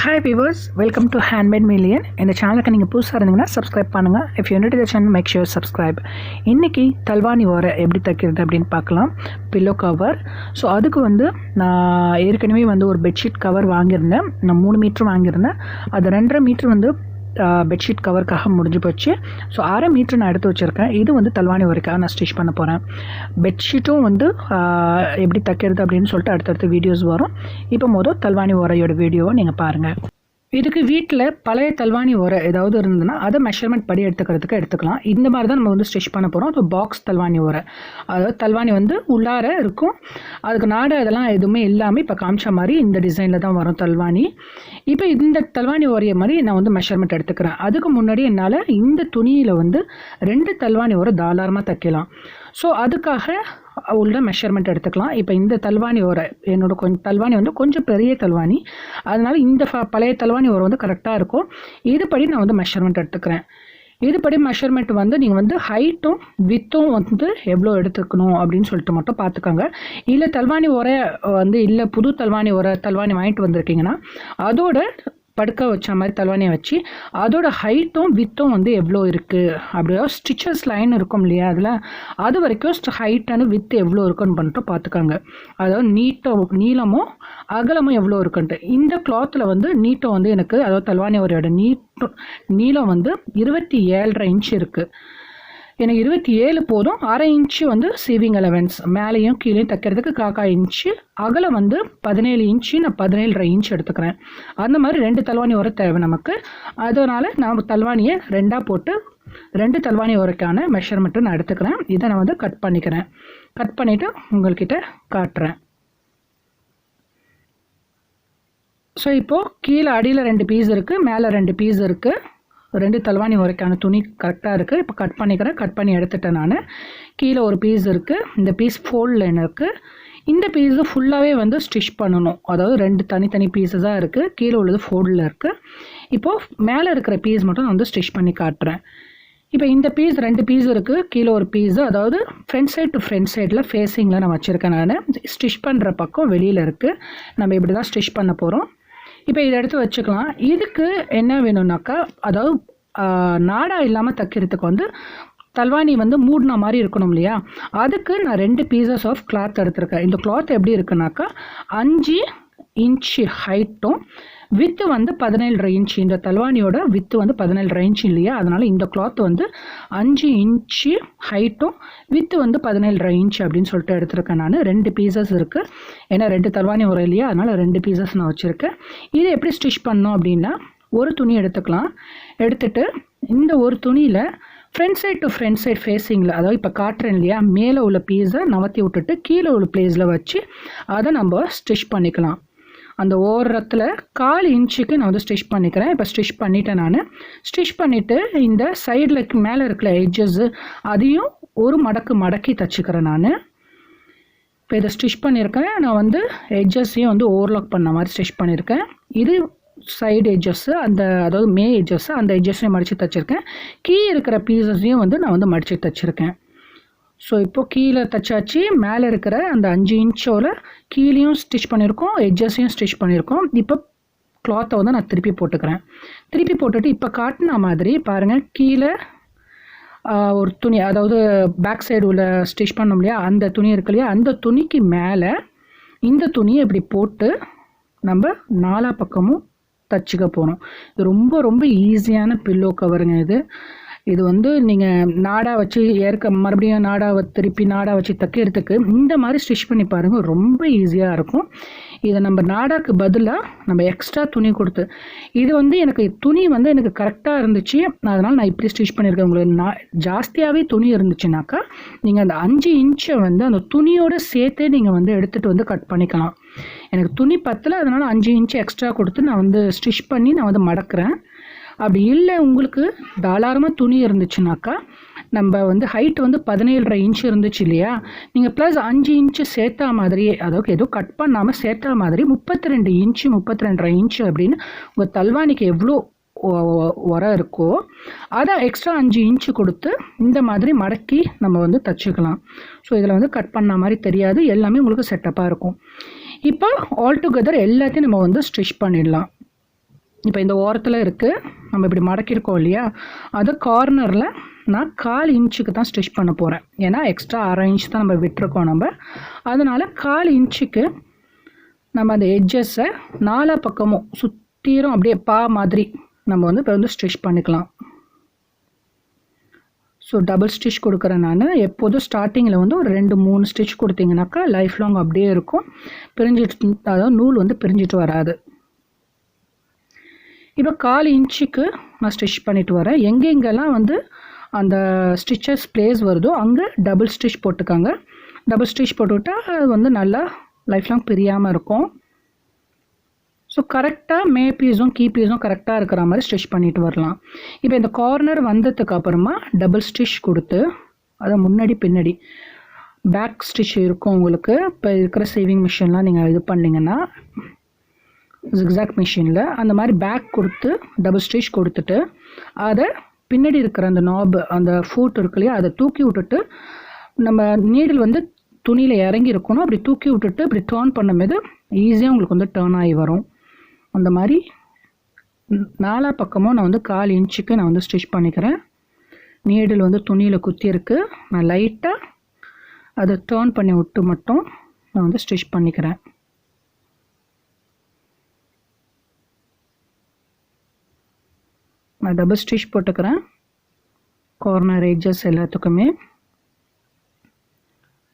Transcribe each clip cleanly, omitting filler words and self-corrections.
Hi viewers, welcome to Handmade Million. இந்த சேனலுக்கு நீங்கள் புதுசாக இருந்தீங்கன்னா சப்ஸ்கிரைப் பண்ணுங்கள். If you new to the channel make sure subscribe. இன்றைக்கி தல்வானி ஓரை எப்படி தைக்கிறது அப்படின்னு பார்க்கலாம். Pillow cover. ஸோ அதுக்கு நான் ஏற்கனவே ஒரு பெட்ஷீட் கவர் வாங்கியிருந்தேன். நான் 3 மீட்டர் வாங்கியிருந்தேன். அது 2.5 மீட்டர் பெட்ஷீட் கவருக்காக முடிஞ்சு போச்சு. ஸோ 1/2 மீட்டர் நான் எடுத்து வச்சுருக்கேன். இது தல்வானி ஓரைக்காக நான் ஸ்டிச் பண்ண போகிறேன். பெட்ஷீட்டும் எப்படி தைக்கிறது அப்படின்னு சொல்லிட்டு அடுத்தடுத்த வீடியோஸ் வரும். இப்போ தல்வானி ஓரையோட வீடியோவை நீங்கள் பாருங்கள். இதுக்கு வீட்டில் பழைய தல்வானி ஓரை ஏதாவது இருந்ததுன்னா அதை மெஷர்மெண்ட் படி எடுத்துக்கலாம். இந்த மாதிரி தான் நம்ம ஸ்டிச் பண்ண போகிறோம். அது பாக்ஸ் தல்வானி ஓரை, அதாவது தல்வானி உள்ளார இருக்கும். அதுக்கு நாடு அதெல்லாம் எதுவுமே இல்லாமல் இப்போ காமிச்ச மாதிரி இந்த டிசைனில் தான் வரும் தல்வானி. இப்போ இந்த தல்வானி ஓரைய மாதிரி நான் மெஷர்மெண்ட் எடுத்துக்கிறேன். அதுக்கு முன்னாடி என்னால் இந்த துணியில் 2 தல்வானி ஓரை தாராளமாக தைக்கலாம். ஸோ அதுக்காக உள்ள மெஷர்மெண்ட் எடுத்துக்கலாம். இப்போ இந்த தல்வானி ஓரை என்னோட தல்வானி கொஞ்சம் பெரிய தல்வானி, அதனால் இந்த பழைய தல்வானி ஓரை கரெக்டாக இருக்கும். இதுபடி நான் மெஷர்மெண்ட் எடுத்துக்கிறேன். இதுபடி மெஷர்மெண்ட் நீங்கள் ஹைட்டும் வித்தும் எவ்வளோ எடுத்துக்கணும் அப்படின்னு சொல்லிட்டு மட்டும் பார்த்துக்கோங்க. இல்லை தல்வானி ஓரை இல்லை புது தல்வானி வாங்கிட்டு வந்திருக்கீங்கன்னா அதோட படுக்க வச்ச மாதிரி தல்வானியை வச்சு அதோட ஹைட்டும் வித்தும் எவ்வளோ இருக்குது அப்படியே ஸ்டிச்சஸ் லைன் இருக்கும் இல்லையா, அதில் அது வரைக்கும் ஹைட் அண்ட் வித்து எவ்வளோ இருக்குன்னு பண்ணிட்டு பார்த்துக்காங்க. அதாவது நீளமும் அகலமும் எவ்வளோ இருக்குன்ட்டு. இந்த கிளாத்தில் நீட்டம் எனக்கு, அதாவது தல்வானி ஓரையோட நீளம் 27.5 இன்ச் இருக்குது. எனக்கு 27 போதும். 1/2 இன்ச்சு சீவிங் அலவன்ஸ் மேலேயும் கீழே தைக்கிறதுக்கு 1/4 இன்ச்சு. அகலம் 17 இன்ச்சு. நான் 17.5 இன்ச் எடுத்துக்கிறேன். அந்த மாதிரி 2 தல்வானி ஓரை தேவை நமக்கு. அதனால் நான் தல்வானியை 2ஆக போட்டு 2 தல்வானி ஓரைக்கான மெஷர்மெண்ட்டு நான் எடுத்துக்கிறேன். இதை நான் கட் பண்ணிக்கிறேன். கட் பண்ணிவிட்டு உங்கள்கிட்ட காட்டுறேன். ஸோ இப்போது கீழே அடியில் 2 பீஸ் இருக்குது, மேலே 2 பீஸ் இருக்குது. 2 தல்வானி ஓரைக்கான துணி கரெக்டாக இருக்குது. இப்போ கட் பண்ணிக்கிறேன். கட் பண்ணி எடுத்துட்டேன். நான் கீழே ஒரு பீஸ் இருக்குது. இந்த பீஸ் ஃபோல்டில் இருக்குது. இந்த பீஸு ஃபுல்லாகவே ஸ்டிச் பண்ணணும். அதாவது 2 தனித்தனி பீஸஸாக இருக்குது. கீழே உள்ளது ஃபோல்டில் இருக்குது. இப்போது மேலே இருக்கிற பீஸ் மட்டும் நான் ஸ்டிச் பண்ணி காட்டுறேன். இப்போ இந்த பீஸ் 2 பீஸ் இருக்குது. கீழே ஒரு பீஸு, அதாவது ஃப்ரண்ட் சைடு டு ஃப்ரண்ட் சைடில் ஃபேஸிங்கில் நான் வச்சுருக்கேன். நான் ஸ்டிச் பண்ணுற பக்கம் வெளியில் இருக்குது. நம்ம இப்படி தான் ஸ்டிச் பண்ண போகிறோம். இப்போ இதை எடுத்து வச்சுக்கலாம். இதுக்கு என்ன வேணும்னாக்கா, அதாவது நாடா இல்லாமல் தைக்கிறதுக்கு தல்வானி மூடின மாதிரி இருக்கணும் இல்லையா, அதுக்கு நான் 2 பீசஸ் ஆஃப் கிளாத் எடுத்துருக்கேன். இந்த கிளாத் எப்படி இருக்குனாக்கா 5 இன்ச்சு ஹைட்டும் வித்து 17.5 இன்ச்சு. இந்த தல்வானியோட வித்து 17.5 இன்ச்சு இல்லையா, அதனால் இந்த கிளாத் 5 இன்ச்சு ஹைட்டும் வித்து 17.5 இன்ச்சு அப்படின்னு சொல்லிட்டு எடுத்துருக்கேன். நான் 2 பீசஸ் இருக்குது. ஏன்னா 2 தல்வானி ஓரை இல்லையா, அதனால் 2 பீசஸ் நான் வச்சுருக்கேன். இது எப்படி ஸ்டிச் பண்ணோம் அப்படின்னா, ஒரு துணி எடுத்துக்கலாம். எடுத்துகிட்டு இந்த ஒரு துணியில் front side to front side ஃபேஸிங்கில், அதாவது இப்போ காட்டுறேன் இல்லையா, மேலே உள்ள பீஸை நவர்த்தி விட்டுட்டு கீழே உள்ள பிளேஸில் வச்சு அதை நம்ம ஸ்டிச் பண்ணிக்கலாம். அந்த ஓரத்தில் 1/4 இன்ச்சுக்கு நான் ஸ்டிச் பண்ணிக்கிறேன். இப்போ ஸ்டிச் பண்ணிவிட்டேன். நான் ஸ்டிச் பண்ணிவிட்டு இந்த சைடில் மேலே இருக்கிற எட்ஜஸ்ஸு அதையும் ஒரு மடக்கி தச்சுக்கிறேன். நான் இப்போ இதை ஸ்டிச் பண்ணியிருக்கேன். நான் எட்ஜஸ்ஸையும் ஓவர்லாக் பண்ண மாதிரி ஸ்டிச் பண்ணியிருக்கேன். இது சைடு எட்ஜஸ்ஸு, அதாவது மே எட்ஜஸ்ஸு, அந்த எட்ஜஸ்ஸையும் மடித்து தச்சுருக்கேன். கீழே இருக்கிற பீசஸையும் நான் மடித்து தச்சுருக்கேன். ஸோ இப்போது கீழே தச்சாச்சு. மேலே இருக்கிற அந்த 5 இன்ச்சோட கீழேயும் ஸ்டிச் பண்ணியிருக்கோம், எட்ஜஸையும் ஸ்டிச் பண்ணியிருக்கோம். இப்போ கிளாத்தை நான் திருப்பி போட்டுக்கிறேன். திருப்பி போட்டுட்டு இப்போ காட்டின மாதிரி பாருங்கள், கீழே ஒரு துணி, அதாவது பேக் சைடு உள்ள ஸ்டிச் பண்ணோம் இல்லையா, அந்த துணி இருக்கு இல்லையா, அந்த துணிக்கு மேலே இந்த துணியை இப்படி போட்டு நம்ம 4 பக்கமும் தச்சுக்க போகிறோம். இது ரொம்ப ரொம்ப ஈஸியான பில்லோ கவருங்க. இது நீங்கள் நாடா வச்சு மறுபடியும் நாடாவை திருப்பி நாடா வச்சு தைக்கிறதுக்கு இந்த மாதிரி ஸ்டிச் பண்ணி பாருங்கள், ரொம்ப ஈஸியாக இருக்கும். இதை நம்ம நாடாக்கு பதிலாக நம்ம எக்ஸ்ட்ரா துணி கொடுத்து, இது எனக்கு துணி எனக்கு கரெக்டாக இருந்துச்சு, அதனால் நான் இப்படி ஸ்டிச் பண்ணியிருக்கேன். உங்களுக்கு ஜாஸ்தியாகவே துணி இருந்துச்சுனாக்கா நீங்கள் அந்த 5 இன்ச்சை அந்த துணியோடு சேர்த்தே நீங்கள் எடுத்துகிட்டு கட் பண்ணிக்கலாம். எனக்கு துணி பத்தலை, அதனால் 5 இன்ச்சு எக்ஸ்ட்ரா கொடுத்து நான் ஸ்டிச் பண்ணி நான் மடக்கிறேன். அப்படி இல்லை உங்களுக்கு தாராளமாக துணி இருந்துச்சுனாக்கா, நம்ம ஹைட் 17.5 இன்ச்சு இருந்துச்சு இல்லையா, நீங்கள் ப்ளஸ் 5 இன்ச்சு சேர்த்தா மாதிரியே, அதாவது எதுவும் கட் பண்ணாமல் சேர்த்தா மாதிரி 32 இன்ச்சு 32.5 இன்ச்சு அப்படின்னு உங்கள் தல்வானிக்கு எவ்வளோ உரம் இருக்கோ அதை எக்ஸ்ட்ரா 5 இன்ச்சு கொடுத்து இந்த மாதிரி மடக்கி நம்ம தச்சுக்கலாம். ஸோ இதில் கட் பண்ண மாதிரி தெரியாது, எல்லாமே உங்களுக்கு செட்டப்பாக இருக்கும். இப்போ ஆல் டுகெதர் எல்லாத்தையும் நம்ம ஸ்டிச் பண்ணிடலாம். இப்போ இந்த ஓரத்தில் இருக்குது, நம்ம இப்படி மடக்கியிருக்கோம் இல்லையா, அது கார்னரில் நான் 1/4 இன்ச்சுக்கு தான் ஸ்டிச் பண்ண போகிறேன். ஏன்னா எக்ஸ்ட்ரா 1/2 இன்ச் தான் நம்ம விட்டுருக்கோம் நம்ம. அதனால் 1/4 இன்ச்சுக்கு நம்ம அந்த எட்ஜஸை 4 பக்கமும் சுற்றிரும் அப்படியே மாதிரி நம்ம வந்து இப்போ வந்து ஸ்டிச் பண்ணிக்கலாம். ஸோ டபுள் ஸ்டிச் கொடுக்குறேன் நான். எப்போதும் ஸ்டார்டிங்கில் வந்து ஒரு 2-3 ஸ்டிச் கொடுத்தீங்கன்னாக்கா லைஃப் லாங் அப்படியே இருக்கும், பிரிஞ்சிட்டு, அதாவது நூல் வந்து பிரிஞ்சிட்டு வராது. இப்போ 1/4 இன்ச்சுக்கு நான் ஸ்டிச் பண்ணிட்டு வரேன். எங்கெங்கெல்லாம் வந்து அந்த ஸ்டிச்சஸ் பிளேஸ் வருதோ அங்கே டபுள் ஸ்டிச் போட்டுக்காங்க. டபுள் ஸ்டிச் போட்டுவிட்டால் அது வந்து நல்லா லைஃப் லாங் பிரியாமல் இருக்கும். ஸோ கரெக்டாக மே பீஸும் கீ பீஸும் கரெக்டாக இருக்கிற மாதிரி ஸ்டிச் பண்ணிட்டு வரலாம். இப்போ இந்த கார்னர் வந்ததுக்கு அப்புறமா டபுள் ஸ்டிச் கொடுத்து, அதை முன்னாடி பின்னாடி பேக் ஸ்டிச் இருக்கும் உங்களுக்கு. இப்போ இருக்கிற சேவிங் மிஷின்லாம் நீங்கள் இது பண்ணிங்கன்னா ஜிக்ஸாக் மிஷினில் அந்த மாதிரி பேக் கொடுத்து டபுள் ஸ்டிச் கொடுத்துட்டு, அதை பின்னாடி இருக்கிற அந்த நாப், அந்த ஃபூட் இருக்கு இல்லையா, அதை தூக்கி விட்டுட்டு, நம்ம நீடில் வந்து துணியில் இறங்கி இருக்கணும், அப்படி தூக்கி விட்டுட்டு இப்படி டேர்ன் பண்ணும்போது ஈஸியாக உங்களுக்கு வந்து டேர்ன் ஆகி வரும். அந்த மாதிரி 4 பக்கமும் நான் வந்து 1/4 இன்ச்சுக்கு நான் வந்து ஸ்டிச் பண்ணிக்கிறேன். நீடில் வந்து துணியில் குத்தி இருக்குது, நான் லைட்டாக அதை டேர்ன் பண்ணி விட்டு மட்டும் நான் வந்து ஸ்டிச் பண்ணிக்கிறேன். நான் டபுள் ஸ்டிச் போட்டுக்கிறேன் கார்னர் எட்ஜஸ் எல்லாத்துக்குமே.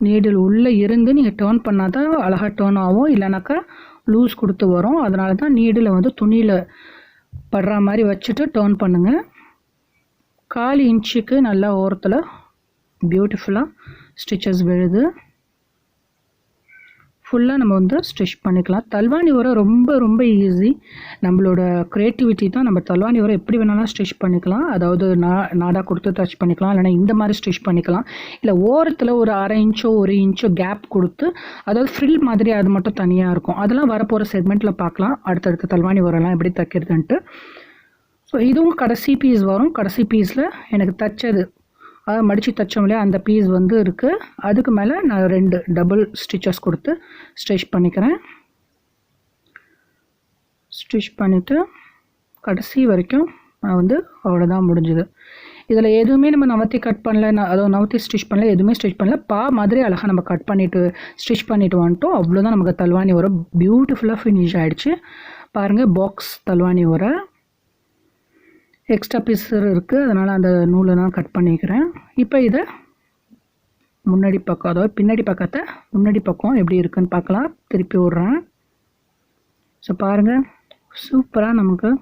நீடில் உள்ளே இருந்து நீங்கள் டேர்ன் பண்ணால் தான் அழகாக டேர்ன் ஆகும், இல்லைனாக்கா லூஸ் கொடுத்து வரும். அதனால தான் நீடில் வந்து துணியில் படுற மாதிரி வச்சுட்டு டேர்ன் பண்ணுங்கள். 1/4 இன்ச்சுக்கு நல்லா ஓரத்தில் பியூட்டிஃபுல்லாக ஸ்டிச்சஸ் விழுது. ஃபுல்லாக நம்ம வந்து ஸ்டிச் பண்ணிக்கலாம். தல்வானி உரம் ரொம்ப ரொம்ப ஈஸி. நம்மளோட க்ரியேட்டிவிட்டி தான். நம்ம தல்வானி உரம் எப்படி வேணாலும் ஸ்டிச் பண்ணிக்கலாம். அதாவது நாடா கொடுத்து டச் பண்ணிக்கலாம், இல்லைனா இந்த மாதிரி ஸ்டிச் பண்ணிக்கலாம். இல்லை ஓரத்தில் ஒரு 1/2 இன்ச்சோ 1 இன்ச்சோ கேப் கொடுத்து, அதாவது ஃப்ரில் மாதிரி அது மட்டும் தனியாக இருக்கும். அதெல்லாம் வரப்போகிற செக்மெண்ட்டில் பார்க்கலாம், அடுத்தடுத்த தல்வானி உரம்லாம் எப்படி தைக்கிறதுன்ட்டு. ஸோ இதுவும் கடைசி பீஸ் வரும். கடைசி பீஸில் எனக்கு தைச்சது, அதாவது மடித்து தைச்சோம் இல்லையா, அந்த பீஸ் வந்து இருக்குது. அதுக்கு மேலே நான் 2 டபுள் ஸ்டிச்சஸ் கொடுத்து ஸ்டிச் பண்ணிக்கிறேன். ஸ்டிச் பண்ணிவிட்டு கடைசி வரைக்கும் நான் வந்து அவ்வளோதான் முடிஞ்சுது. இதில் எதுவுமே நம்ம நவத்தி கட் பண்ணல, அதாவது நவத்தி ஸ்டிச் பண்ணல, எதுவுமே ஸ்டிச் பண்ணல. மாதிரி அழகாக நம்ம கட் பண்ணிவிட்டு ஸ்டிச் பண்ணிவிட்டு வந்துட்டோம். அவ்வளோதான் நமக்கு தல்வானி உரம் பியூட்டிஃபுல்லாக ஃபினிஷ் ஆகிடுச்சு. பாருங்கள், பாக்ஸ் தல்வானி உரம். எக்ஸ்ட்ரா பீஸ் இருக்குது, அதனால் அந்த நூலை நான் கட் பண்ணிக்கிறேன். இப்போ இதை முன்னாடி பக்கம், அதாவது பின்னாடி பக்கத்தை முன்னாடி பக்கம் எப்படி இருக்குன்னு பார்க்கலாம். திருப்பி விட்றேன். ஸோ பாருங்கள், சூப்பராக நமக்கு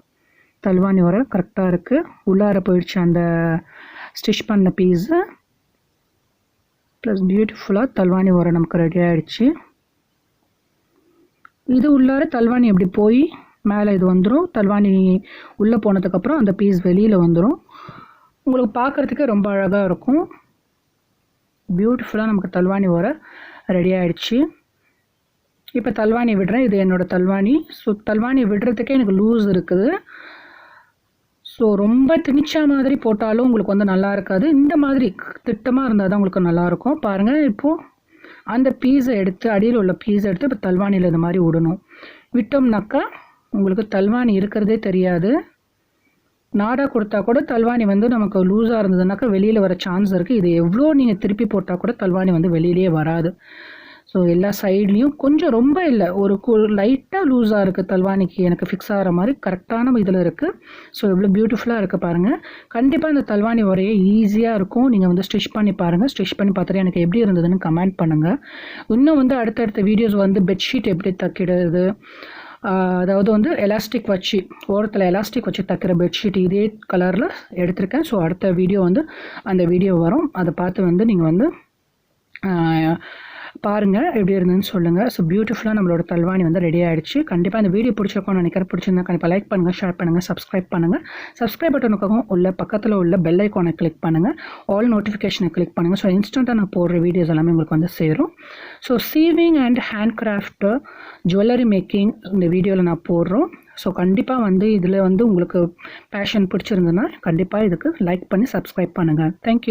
தல்வானி உரம் கரெக்டாக இருக்குது. உள்ளார போயிடுச்சு அந்த ஸ்டிச் பண்ண பீஸு. ப்ளஸ் பியூட்டிஃபுல்லாக தல்வானி உரம் நமக்கு ரெடி ஆகிடுச்சு. இது உள்ளார தல்வானி எப்படி போய் மேலே இது வந்துடும். தல்வானி உள்ளே போனதுக்கப்புறம் அந்த பீஸ் வெளியில் வந்துடும். உங்களுக்கு பார்க்குறதுக்கே ரொம்ப அழகாக இருக்கும். பியூட்டிஃபுல்லாக நமக்கு தல்வானி உரம் ரெடி ஆகிடுச்சு. இப்போ தல்வானி விடுறேன். இது என்னோடய தல்வானி. ஸோ தல்வானி விடுறதுக்கே எனக்கு லூஸ் இருக்குது. ஸோ ரொம்ப திணிச்சா மாதிரி போட்டாலும் உங்களுக்கு வந்து நல்லா இருக்காது. இந்த மாதிரி திட்டமாக இருந்தால் தான் உங்களுக்கு நல்லாயிருக்கும். பாருங்கள், இப்போது அந்த பீஸை எடுத்து, அடியில் உள்ள பீஸை எடுத்து இப்போ தல்வானியில் இந்த மாதிரி விடணும். விட்டோம்னாக்கா உங்களுக்கு தல்வானி இருக்கிறதே தெரியாது. நாடா கொடுத்தா கூட தல்வானி வந்து நமக்கு லூஸாக இருந்ததுனாக்கா வெளியில் வர சான்ஸ் இருக்குது. இது எவ்வளோ நீங்கள் திருப்பி போட்டால் கூட தல்வானி வந்து வெளியிலே வராது. ஸோ எல்லா சைட்லேயும் கொஞ்சம், ரொம்ப இல்லை, ஒரு லைட்டாக லூஸாக இருக்குது தல்வானிக்கு. எனக்கு ஃபிக்ஸ் ஆகிற மாதிரி கரெக்டான இதில் இருக்குது. ஸோ எவ்வளோ பியூட்டிஃபுல்லாக இருக்குது பாருங்கள். கண்டிப்பாக இந்த தல்வானி உரையே ஈஸியாக இருக்கும். நீங்கள் வந்து ஸ்டிச் பண்ணி பாருங்கள். ஸ்டிச் பண்ணி பார்த்துட்டு எனக்கு எப்படி இருந்ததுன்னு கமெண்ட் பண்ணுங்கள். இன்னும் வந்து அடுத்தடுத்த வீடியோஸ் வந்து பெட்ஷீட் எப்படி தைக்கிறது, அதாவது வந்து எலாஸ்டிக் வச்சு, ஓரத்தில் எலாஸ்டிக் வச்சு தைக்கிற பெட்ஷீட் இதே கலரில் எடுத்திருக்கேன். ஸோ அடுத்த வீடியோ வந்து அந்த வீடியோ வரும். அதை பார்த்து வந்து நீங்கள் வந்து பாருங்கள், எப்படி இருந்ததுன்னு சொல்லுங்கள். ஸோ பியூட்டிஃபுல்லாக நம்மளோட தல்வானி வந்து ரெடி ஆகிடுச்சு. கண்டிப்பாக இந்த வீடியோ பிடிச்சிருக்கோன்னு நினைக்கிறேன். பிடிச்சிருந்தா கண்டிப்பாக லைக் பண்ணுங்கள், ஷேர் பண்ணுங்கள், சப்ஸ்கிரைப் பண்ணுங்கள். சப்ஸ்கிரைப் பட்டனுக்காகவும் உள்ள பக்கத்தில் உள்ள பெல் ஐக்கானை கிளிக் பண்ணுங்கள். ஆல் நோட்டிஃபிகேஷனை கிளிக் பண்ணுங்கள். ஸோ இன்ஸ்டண்ட்டாக நான் போடுற வீடியோஸ் எல்லாமே உங்களுக்கு வந்து சேரும். So சீவிங் and hand craft, jewellery making இந்த வீடியோவில் நான் போடுறோம். ஸோ கண்டிப்பாக வந்து இதில் வந்து உங்களுக்கு பேஷன் பிடிச்சிருந்ததுன்னா கண்டிப்பாக இதுக்கு லைக் பண்ணி சப்ஸ்கிரைப் பண்ணுங்கள். தேங்க்யூ.